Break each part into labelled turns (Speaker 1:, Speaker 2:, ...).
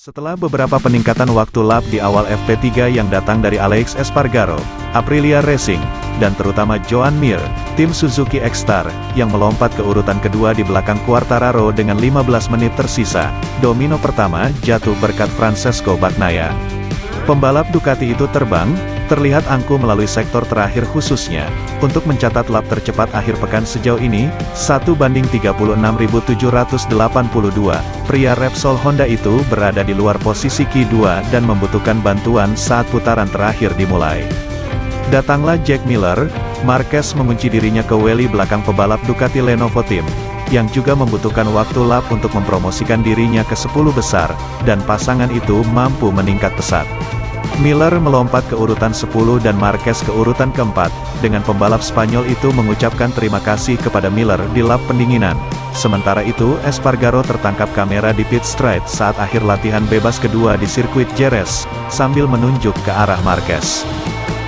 Speaker 1: Setelah beberapa peningkatan waktu lap di awal FP3 yang datang dari Alex Espargaro, Aprilia Racing, dan terutama Joan Mir, tim Suzuki X-Star, yang melompat ke urutan kedua di belakang Quartararo dengan 15 menit tersisa, domino pertama jatuh berkat Francesco Bagnaia. Pembalap Ducati itu terbang, terlihat angkuh melalui sektor terakhir khususnya, untuk mencatat lap tercepat akhir pekan sejauh ini, 1:36.782. Pria Repsol Honda itu berada di luar posisi Q2 dan membutuhkan bantuan saat putaran terakhir dimulai. Datanglah Jack Miller, Marquez mengunci dirinya ke weli belakang pebalap Ducati Lenovo Team, yang juga membutuhkan waktu lap untuk mempromosikan dirinya ke 10 besar, dan pasangan itu mampu meningkat pesat. Miller melompat ke urutan 10 dan Marquez ke urutan keempat, dengan pembalap Spanyol itu mengucapkan terima kasih kepada Miller di lap pendinginan. Sementara itu, Espargaro tertangkap kamera di pit straight saat akhir latihan bebas kedua di sirkuit Jerez, sambil menunjuk ke arah Marquez.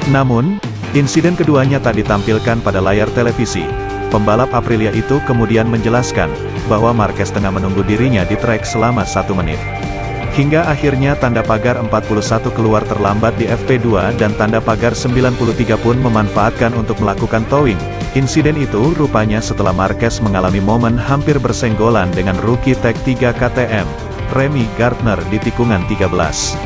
Speaker 1: Namun, insiden keduanya tak ditampilkan pada layar televisi. Pembalap Aprilia itu kemudian menjelaskan, bahwa Marquez tengah menunggu dirinya di trek selama 1 menit. Hingga akhirnya tanda pagar 41 keluar terlambat di FP2 dan tanda pagar 93 pun memanfaatkan untuk melakukan towing. Insiden itu rupanya setelah Marquez mengalami momen hampir bersenggolan dengan rookie Tech 3 KTM, Remy Gardner di tikungan 13.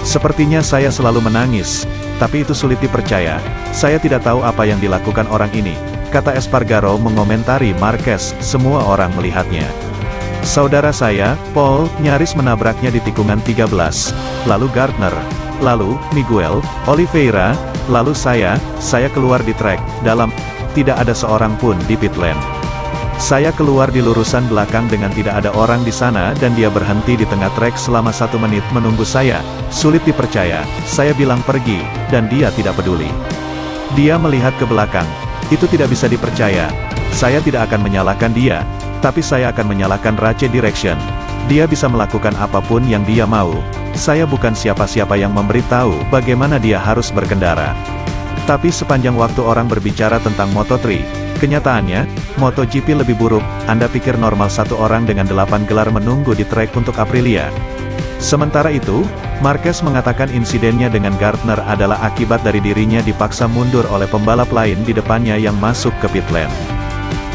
Speaker 1: Sepertinya saya selalu menangis, tapi itu sulit dipercaya, saya tidak tahu apa yang dilakukan orang ini, kata Espargaro mengomentari Marquez, semua orang melihatnya. Saudara saya, Paul, nyaris menabraknya di tikungan 13, lalu Gardner, lalu Miguel Oliveira, lalu saya keluar di trek, dalam, tidak ada seorang pun di pit lane. Saya keluar di lurusan belakang dengan tidak ada orang di sana dan dia berhenti di tengah trek selama 1 menit menunggu saya, sulit dipercaya, saya bilang pergi, dan dia tidak peduli. Dia melihat ke belakang, itu tidak bisa dipercaya, saya tidak akan menyalahkan dia. Tapi saya akan menyalahkan Race Direction. Dia bisa melakukan apapun yang dia mau. Saya bukan siapa-siapa yang memberitahu bagaimana dia harus berkendara. Tapi sepanjang waktu orang berbicara tentang Moto3, kenyataannya, MotoGP lebih buruk. Anda pikir normal satu orang dengan 8 gelar menunggu di trek untuk Aprilia? Sementara itu, Marquez mengatakan insidennya dengan Gardner adalah akibat dari dirinya dipaksa mundur oleh pembalap lain di depannya yang masuk ke pit lane.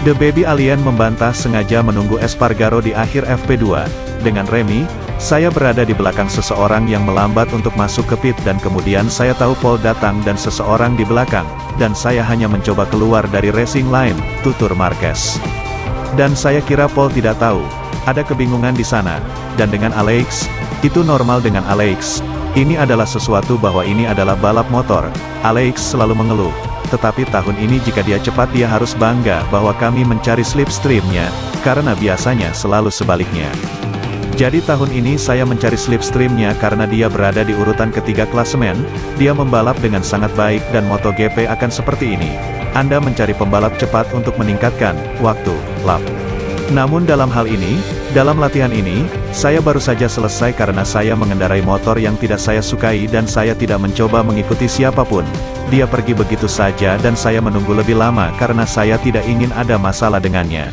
Speaker 1: The Baby Alien membantah sengaja menunggu Espargaro di akhir FP2. Dengan Remy, saya berada di belakang seseorang yang melambat untuk masuk ke pit dan kemudian saya tahu Paul datang dan seseorang di belakang, dan saya hanya mencoba keluar dari racing line, tutur Marquez. Dan saya kira Paul tidak tahu, ada kebingungan di sana, dan dengan Alex, itu normal dengan Alex. Ini adalah sesuatu bahwa ini adalah balap motor, Alex selalu mengeluh. Tetapi tahun ini jika dia cepat dia harus bangga bahwa kami mencari slipstream-nya, karena biasanya selalu sebaliknya. Jadi tahun ini saya mencari slipstream-nya karena dia berada di urutan ketiga klasemen, dia membalap dengan sangat baik dan MotoGP akan seperti ini. Anda mencari pembalap cepat untuk meningkatkan waktu lap. Namun dalam hal ini, dalam latihan ini, saya baru saja selesai karena saya mengendarai motor yang tidak saya sukai dan saya tidak mencoba mengikuti siapapun. Dia pergi begitu saja dan saya menunggu lebih lama karena saya tidak ingin ada masalah dengannya.